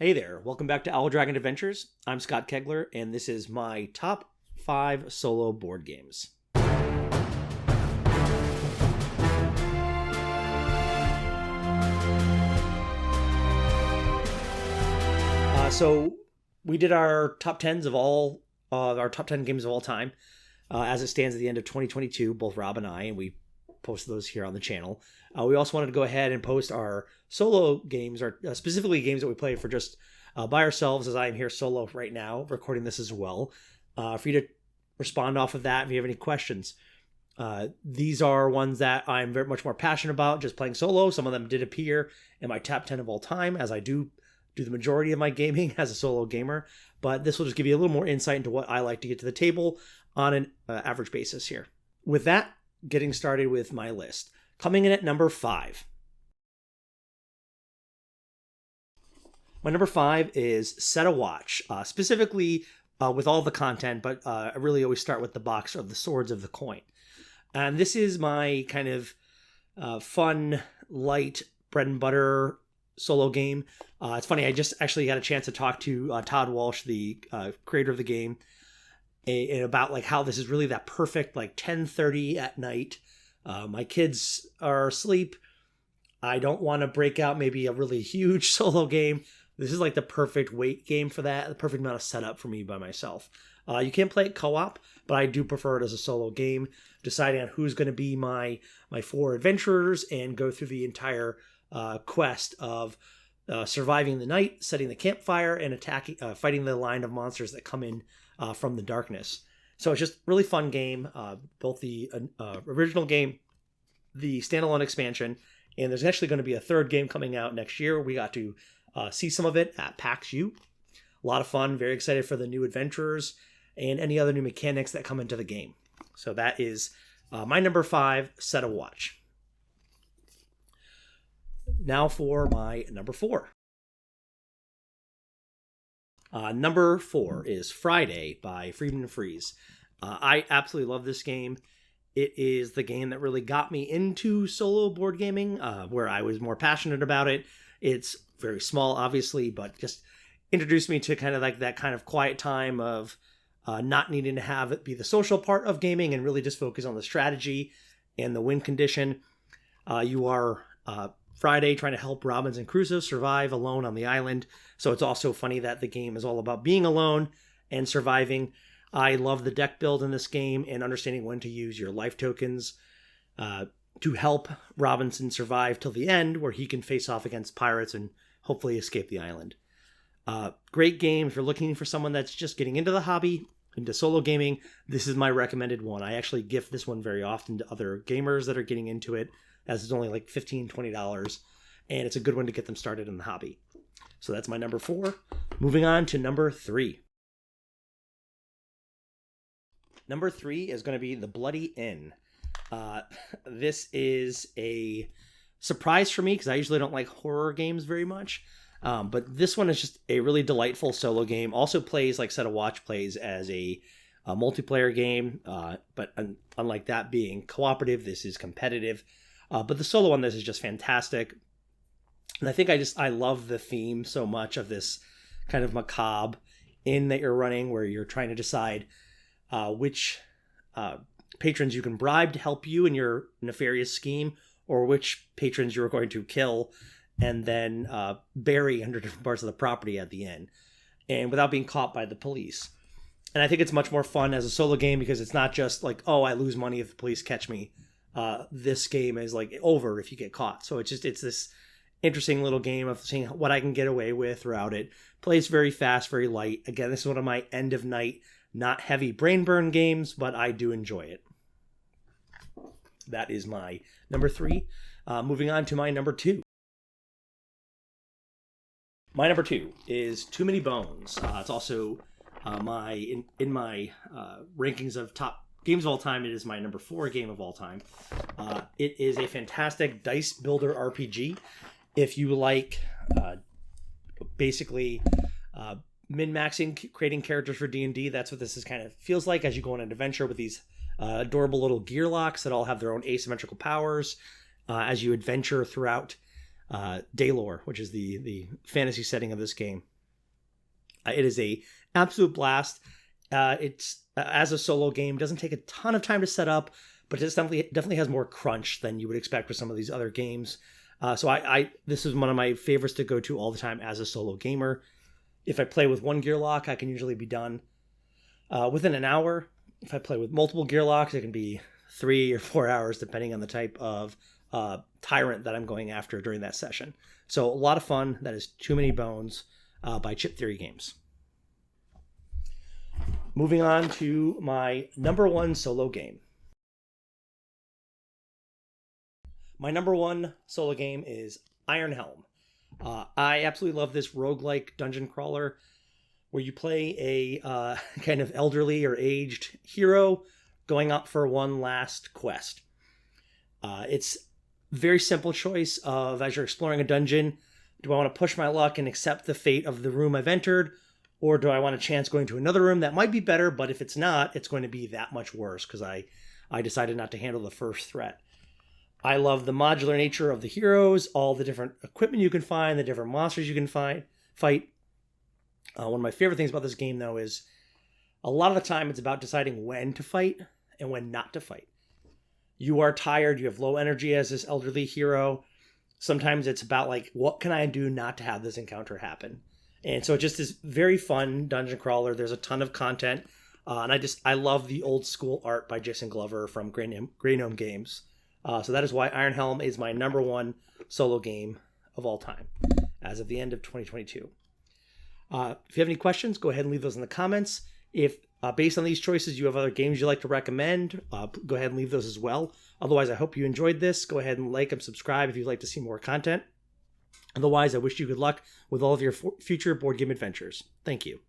Hey there, welcome back to Owl Dragon Adventures. I'm Scott Kegler, and this is my top 5 solo board games. So we did our top 10s of all our top 10 games of all time, as it stands at the end of 2022. Both Rob and I, and we posted those here on the channel. We also wanted to go ahead and post our solo games, or specifically games that we play for just by ourselves, as I am here solo right now, recording this as well. For you to respond off of that if you have any questions. These are ones that I'm very much more passionate about, just playing solo. Some of them did appear in my top 10 of all time, as I do the majority of my gaming as a solo gamer. But this will just give you a little more insight into what I like to get to the table on an average basis here. With that, getting started with my list. Coming in at number 5. My number 5 is Set a Watch, specifically with all the content, but I really always start with the box of the Swords of the Coin. And this is my kind of fun, light, bread and butter solo game. It's funny, I just actually got a chance to talk to Todd Walsh, the creator of the game, and about like how this is really that perfect like 10:30 at night. My kids are asleep. I don't want to break out maybe a really huge solo game. This is like the perfect weight game for that, the perfect amount of setup for me by myself. You can play it co-op, but I do prefer it as a solo game, deciding on who's going to be my 4 adventurers and go through the entire quest of surviving the night, setting the campfire, and attacking, fighting the line of monsters that come in from the darkness. So it's just a really fun game, both the original game, the standalone expansion, and there's actually going to be a third game coming out next year. We got to see some of it at PAX U. A lot of fun, very excited for the new adventurers and any other new mechanics that come into the game. So that is my number 5, Set a Watch. Now for my number 4. Number 4 is Friday by Friedman Freeze. I absolutely love this game. It is the game that really got me into solo board gaming, where I was more passionate about it. It's very small, obviously, but just introduced me to kind of like that kind of quiet time of not needing to have it be the social part of gaming and really just focus on the strategy and the win condition. You are Friday trying to help Robinson Crusoe survive alone on the island. So it's also funny that the game is all about being alone and surviving. I love the deck build in this game and understanding when to use your life tokens to help Robinson survive till the end, where he can face off against pirates and hopefully escape the island. Great game. If you're looking for someone that's just getting into the hobby, into solo gaming, this is my recommended one. I actually gift this one very often to other gamers that are getting into it, as it's only like $15, $20, and it's a good one to get them started in the hobby. So that's my number 4. Moving on to number 3. Number 3 is going to be The Bloody Inn. This is a surprise for me because I usually don't like horror games very much. But this one is just a really delightful solo game. Also plays like Set a Watch plays as a multiplayer game. But unlike that being cooperative, this is competitive. But the solo on this is just fantastic. And I think I love the theme so much of this kind of macabre inn that you're running, where you're trying to decide which patrons you can bribe to help you in your nefarious scheme, or which patrons you're going to kill and then bury under different parts of the property at the end, and without being caught by the police. And I think it's much more fun as a solo game because it's not just like, oh, I lose money if the police catch me. This game is like over if you get caught. So it's this interesting little game of seeing what I can get away with throughout it. Plays very fast, very light. Again, this is one of my end of night, not heavy brain burn games, but I do enjoy it. That is my number 3. Moving on to my number 2. My number 2 is Too Many Bones. It's also in my rankings of top games of all time. It is my number 4 game of all time. It is a fantastic dice builder RPG. If you like basically min-maxing, creating characters for D&D, that's what this is kind of feels like as you go on an adventure with these adorable little gear locks that all have their own asymmetrical powers as you adventure throughout Daylore, which is the fantasy setting of this game. It is a absolute blast. It's as a solo game, doesn't take a ton of time to set up, but it definitely has more crunch than you would expect with some of these other games. So this is one of my favorites to go to all the time as a solo gamer. If I play with one gear lock, I can usually be done within an hour. If I play with multiple gear locks, it can be 3 or 4 hours, depending on the type of tyrant that I'm going after during that session. So a lot of fun. That is Too Many Bones by Chip Theory Games. Moving on to my number one solo game. My number one solo game is Iron Helm. I absolutely love this roguelike dungeon crawler where you play a kind of elderly or aged hero going up for one last quest. It's very simple choice of, as you're exploring a dungeon, do I want to push my luck and accept the fate of the room I've entered, or do I want a chance going to another room that might be better, but if it's not, it's going to be that much worse because I decided not to handle the first threat. I love the modular nature of the heroes, all the different equipment you can find, the different monsters you can fight. One of my favorite things about this game, though, is a lot of the time it's about deciding when to fight and when not to fight. You are tired, you have low energy as this elderly hero. Sometimes it's about, like, what can I do not to have this encounter happen? And so it just is very fun dungeon crawler. There's a ton of content. And I love the old school art by Jason Glover from Grey Gnome Games. So that is why Iron Helm is my number one solo game of all time as of the end of 2022. If you have any questions, go ahead and leave those in the comments. If based on these choices you have other games you'd like to recommend, go ahead and leave those as well. Otherwise, I hope you enjoyed this. Go ahead and like and subscribe if you'd like to see more content. Otherwise, I wish you good luck with all of your future board game adventures. Thank you.